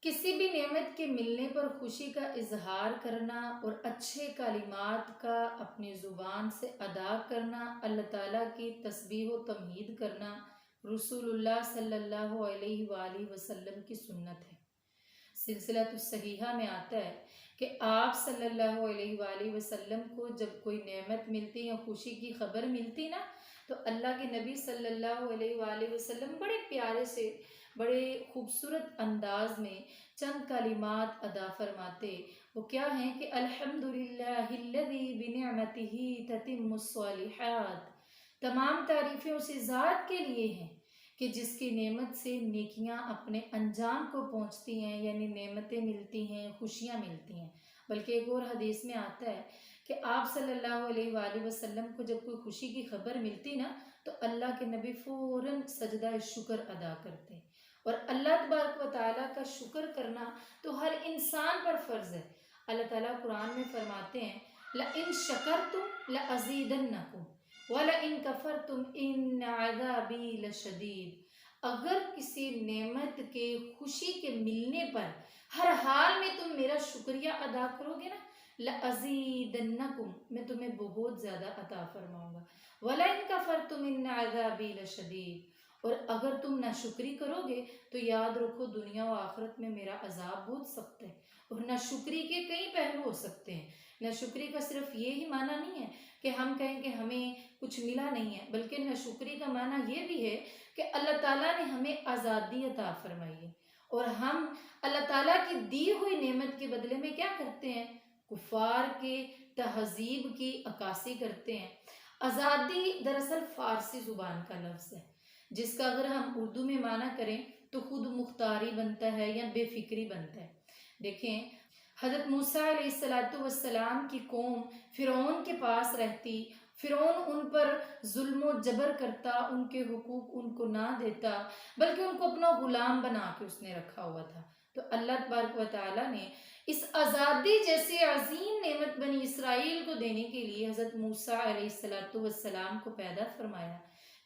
کسی بھی نعمت کے ملنے پر خوشی کا اظہار کرنا اور اچھے کلمات کا اپنی زبان سے ادا کرنا، اللہ تعالیٰ کی تسبیح و تمجید کرنا رسول اللہ صلی اللہ علیہ وآلہ وسلم کی سنت ہے۔ سلسلہ الصحیحہ میں آتا ہے کہ آپ صلی اللہ علیہ وآلہ وسلم کو جب کوئی نعمت ملتی یا خوشی کی خبر ملتی نا، تو اللہ کے نبی صلی اللہ علیہ وآلہ وسلم بڑے پیارے سے، بڑے خوبصورت انداز میں چند کلمات ادا فرماتے۔ وہ کیا ہیں کہ الحمدللہ الذی بنعمتہ تتم الصالحات، تمام تعریفیں اسی ذات کے لیے ہیں کہ جس کی نعمت سے نیکیاں اپنے انجام کو پہنچتی ہیں، یعنی نعمتیں ملتی ہیں، خوشیاں ملتی ہیں۔ بلکہ ایک اور حدیث میں آتا ہے کہ آپ صلی اللہ علیہ وآلہ وسلم کو جب کوئی خوشی کی خبر ملتی نا، تو اللہ کے نبی فوراً سجدہ شکر ادا کرتے۔ اور اللہ تبارک و تعالیٰ کا شکر کرنا تو ہر انسان پر فرض ہے۔ اللہ تعالیٰ قرآن میں فرماتے ہیں لَإِن شَكَرْتُمْ لَأَزِيدَنَّكُمْ وَلَئِن كَفَرْتُمْ إِنَّ عَذَابِي لَشَدِيدٌ۔ اگر کسی نعمت کے خوشی کے ملنے پر ہر حال میں تم میرا شکریہ ادا کرو گے نا، لَأَزِيدَنَّكُمْ، میں تمہیں بہت زیادہ عطا فرماؤں گا، وَلَئِن كَفَرْتُمْ إِنَّ عَذَابِي لَشَدِيدٌ۔ اور اگر تم ناشکری کرو گے تو یاد رکھو دنیا و آخرت میں میرا عذاب بہت سخت ہے۔ اور ناشکری کے کئی پہلو ہو سکتے ہیں۔ ناشکری کا صرف یہی معنی نہیں ہے کہ ہم کہیں کہ ہمیں کچھ ملا نہیں ہے، بلکہ ناشکری کا معنی یہ بھی ہے کہ اللہ تعالیٰ نے ہمیں آزادی عطا فرمائی ہے، اور ہم اللہ تعالیٰ کی دی ہوئی نعمت کے بدلے میں کیا کرتے ہیں؟ کفار کے تہذیب کی عکاسی کرتے ہیں۔ آزادی دراصل فارسی زبان کا لفظ ہے، جس کا اگر ہم اردو میں معنی کریں تو خود مختاری بنتا ہے یا بے فکری بنتا ہے۔ دیکھیں، حضرت موسیٰ علیہ السلام کی قوم فرعون کے پاس رہتی، فرعون ان پر ظلم و جبر کرتا، ان کے حقوق ان کو نہ دیتا، بلکہ ان کو اپنا غلام بنا کے اس نے رکھا ہوا تھا۔ تو اللہ تبارک و تعالیٰ نے اس آزادی جیسی عظیم نعمت بنی اسرائیل کو دینے کے لیے حضرت موسیٰ علیہ السلام کو پیدا فرمایا۔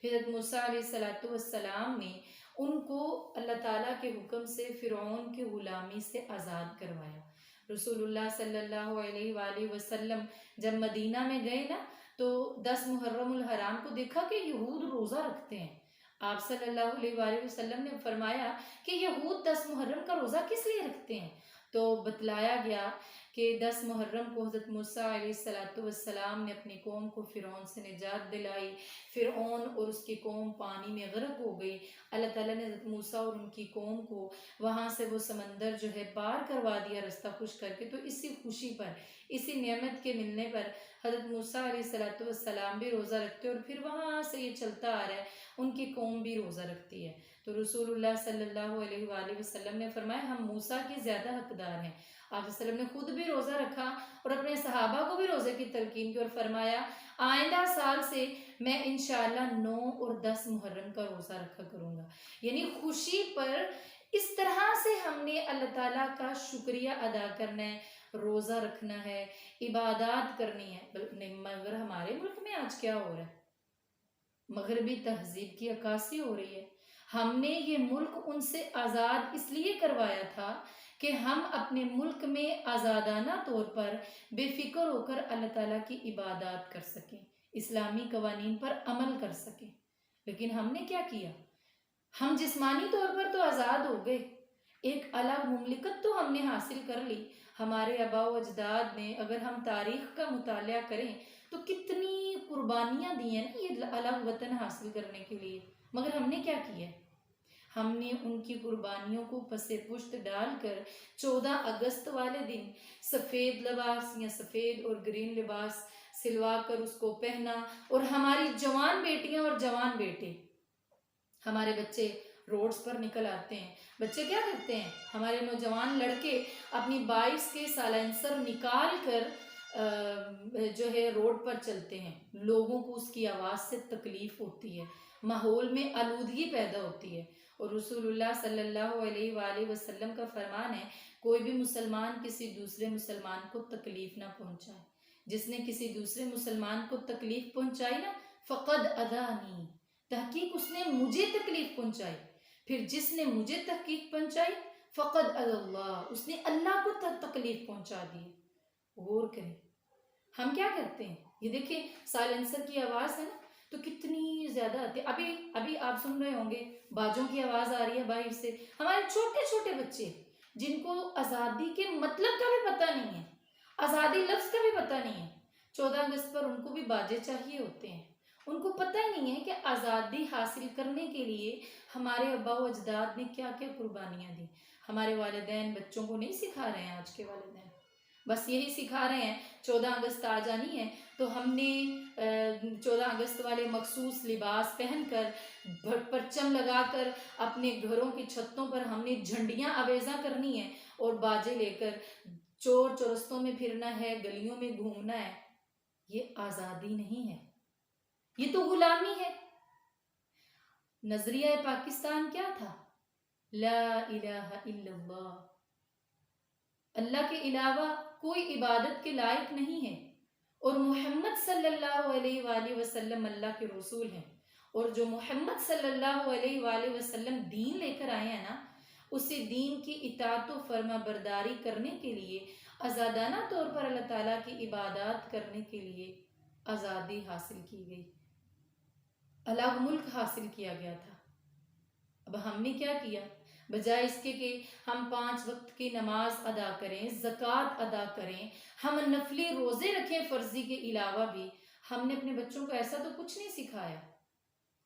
پھر حضرت موسیٰ علیہ السلام نے ان کو اللہ تعالیٰ کے حکم سے فرعون کی غلامی سے آزاد کروایا۔ رسول اللہ صلی اللہ علیہ وآلہ وسلم جب مدینہ میں گئے نا، تو 10 محرم الحرام کو دیکھا کہ یہود روزہ رکھتے ہیں۔ آپ صلی اللہ علیہ وآلہ وسلم نے فرمایا کہ یہود 10 محرم کا روزہ کس لیے رکھتے ہیں؟ تو بتلایا گیا کہ 10 محرم کو حضرت موسیٰ علیہ السلام نے اپنی قوم کو فرعون سے نجات دلائی۔ فرعون اور اس کی قوم پانی میں غرق ہو گئی۔ اللہ تعالیٰ نے حضرت موسیٰ اور ان کی قوم کو وہاں سے وہ سمندر جو ہے پار کروا دیا رستہ خوش کر کے۔ تو اسی خوشی پر، اسی نعمت کے ملنے پر حضرت موسیٰ علیہ السلام بھی روزہ رکھتے، اور پھر وہاں سے یہ چلتا آ رہا ہے ان کی قوم بھی روزہ رکھتی ہے۔ تو رسول اللہ صلی اللہ علیہ وآلہ وسلم نے فرمایا ہم موسیٰ کے زیادہ حقدار ہیں۔ آپ علیہ وسلم نے خود بھی روزہ رکھا اور اپنے صحابہ کو بھی روزے کی تلقین کی، اور فرمایا آئندہ سال سے میں انشاءاللہ 9 اور 10 محرم کا روزہ رکھا کروں گا۔ یعنی خوشی پر اس طرح سے ہم نے اللہ تعالیٰ کا شکریہ ادا کرنا ہے، روزہ رکھنا ہے، عبادات کرنی ہے۔ مگر ہمارے ملک میں آج کیا ہو رہا ہے؟ مغربی تہذیب کی عکاسی ہو رہی ہے۔ ہم نے یہ ملک ان سے آزاد اس لیے کروایا تھا کہ ہم اپنے ملک میں آزادانہ طور پر بے فکر ہو کر اللہ تعالیٰ کی عبادات کر سکیں، اسلامی قوانین پر عمل کر سکیں۔ لیکن ہم نے کیا کیا؟ ہم جسمانی طور پر تو آزاد ہو گئے، ایک الگ مملکت تو ہم نے حاصل کر لی۔ ہمارے آباء و اجداد نے، اگر ہم تاریخ کا مطالعہ کریں تو کتنی قربانیاں دی ہیں نا یہ الگ وطن حاصل کرنے کے لیے، مگر ہم نے کیا کیا؟ ہم نے ان کی قربانیوں کو پس پشت ڈال کر 14 اگست والے دن سفید لباس یا سفید اور گرین لباس سلوا کر اس کو پہنا، اور ہماری جوان بیٹیاں اور جوان بیٹے، ہمارے بچے روڈز پر نکل آتے ہیں۔ بچے کیا کرتے ہیں؟ ہمارے نوجوان لڑکے اپنی بائکس کے سائلنسر نکال کر جو ہے روڈ پر چلتے ہیں۔ لوگوں کو اس کی آواز سے تکلیف ہوتی ہے، ماحول میں آلودگی پیدا ہوتی ہے۔ اور رسول اللہ صلی اللہ علیہ وآلہ وسلم کا فرمان ہے کوئی بھی مسلمان کسی دوسرے مسلمان کو تکلیف نہ پہنچائے۔ جس نے کسی دوسرے مسلمان کو تکلیف پہنچائی نا، فقد اذانی، تحقیق اس نے مجھے تکلیف پہنچائی۔ پھر جس نے مجھے تحقیق پہنچائی فقد اللہ، اس نے اللہ کو تکلیف پہنچا دی۔ غور کریں ہم کیا کرتے ہیں، یہ دیکھیں سائلنسر کی آواز ہے نا تو کتنی زیادہ آتی ہے۔ ابھی آپ سن رہے ہوں گے باجوں کی آواز آ رہی ہے باہر سے۔ ہمارے چھوٹے چھوٹے بچے جن کو آزادی کے مطلب کا بھی پتہ نہیں ہے، آزادی لفظ کا بھی پتہ نہیں ہے، 14 اگست پر ان کو بھی باجے چاہیے ہوتے ہیں۔ ان کو پتہ ہی نہیں ہے کہ آزادی حاصل کرنے کے لیے ہمارے آباء و اجداد نے کیا کیا قربانیاں دی۔ ہمارے والدین بچوں کو نہیں سکھا رہے ہیں، آج کے والدین بس یہی سکھا رہے ہیں 14 اگست آ جانی ہے تو ہم نے 14 اگست والے مخصوص لباس پہن کر، پرچم لگا کر اپنے گھروں کی چھتوں پر ہم نے جھنڈیاں آویزاں کرنی ہیں اور باجے لے کر چور چورستوں میں پھرنا ہے، گلیوں میں گھومنا ہے۔ یہ آزادی نہیں ہے، یہ تو غلامی ہے۔ نظریہ پاکستان کیا تھا؟ لا الہ الا اللہ، اللہ کے علاوہ کوئی عبادت کے لائق نہیں ہے، اور محمد صلی اللہ علیہ وآلہ وسلم اللہ کے رسول ہیں، اور جو محمد صلی اللہ علیہ وآلہ وسلم دین لے کر آئے ہیں نا، اسی دین کی اطاعت و فرما برداری کرنے کے لیے، آزادانہ طور پر اللہ تعالیٰ کی عبادات کرنے کے لیے آزادی حاصل کی گئی، الگ ملک حاصل کیا گیا تھا۔ اب ہم نے کیا کیا؟ بجائے اس کے کہ ہم 5 وقت کی نماز ادا کریں، زکوٰۃ ادا کریں، ہم نفلی روزے رکھیں فرضی کے علاوہ بھی، ہم نے اپنے بچوں کو ایسا تو کچھ نہیں سکھایا۔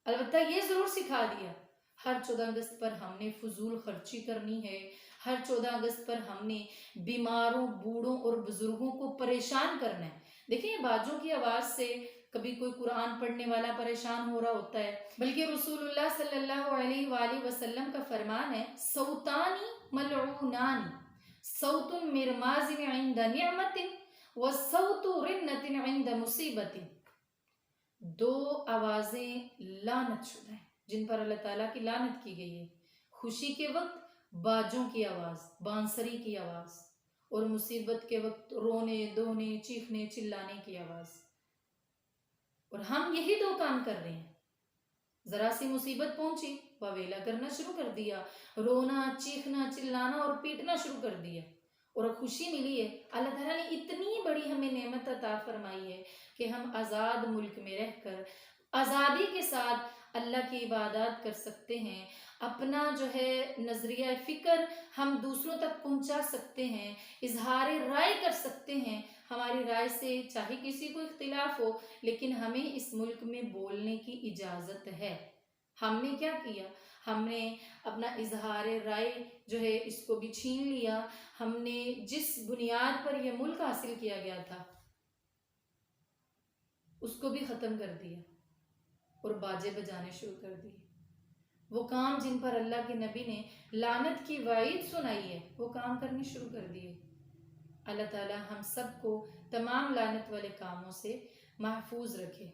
البتہ یہ ضرور سکھا دیا ہر 14 اگست پر ہم نے فضول خرچی کرنی ہے، ہر 14 اگست پر ہم نے بیماروں، بوڑھوں اور بزرگوں کو پریشان کرنا ہے۔ دیکھیں یہ باجوں کی آواز سے کبھی کوئی قرآن پڑھنے والا پریشان ہو رہا ہوتا ہے، بلکہ رسول اللہ صلی اللہ علیہ وآلہ وسلم کا فرمان ہے صوتانی ملعونانی، صوت مرماز عند نعمت وصوت رنت عند مصیبت، 2 آوازیں لعنت شدہ ہیں جن پر اللہ تعالیٰ کی لعنت کی گئی ہے۔ خوشی کے وقت باجوں کی آواز، بانسری کی آواز، اور مصیبت کے وقت رونے دھونے چیخنے چلانے کی آواز، اور ہم یہی 2 کام کر رہے ہیں۔ ذرا سی مصیبت پہنچی واویلا کرنا شروع کر دیا، رونا چیخنا چلانا اور پیٹنا شروع کر دیا۔ اور خوشی ملی ہے، اللہ تعالیٰ نے اتنی بڑی ہمیں نعمت عطا فرمائی ہے کہ ہم آزاد ملک میں رہ کر آزادی کے ساتھ اللہ کی عبادات کر سکتے ہیں، اپنا جو ہے نظریہ فکر ہم دوسروں تک پہنچا سکتے ہیں، اظہار رائے کر سکتے ہیں۔ ہماری رائے سے چاہے کسی کو اختلاف ہو، لیکن ہمیں اس ملک میں بولنے کی اجازت ہے۔ ہم نے کیا کیا؟ ہم نے اپنا اظہار رائے جو ہے اس کو بھی چھین لیا۔ ہم نے جس بنیاد پر یہ ملک حاصل کیا گیا تھا اس کو بھی ختم کر دیا اور باجے بجانے شروع کر دیے۔ وہ کام جن پر اللہ کے نبی نے لعنت کی وعید سنائی ہے وہ کام کرنے شروع کر دیے۔ اللہ تعالی ہم سب کو تمام لعنت والے کاموں سے محفوظ رکھے۔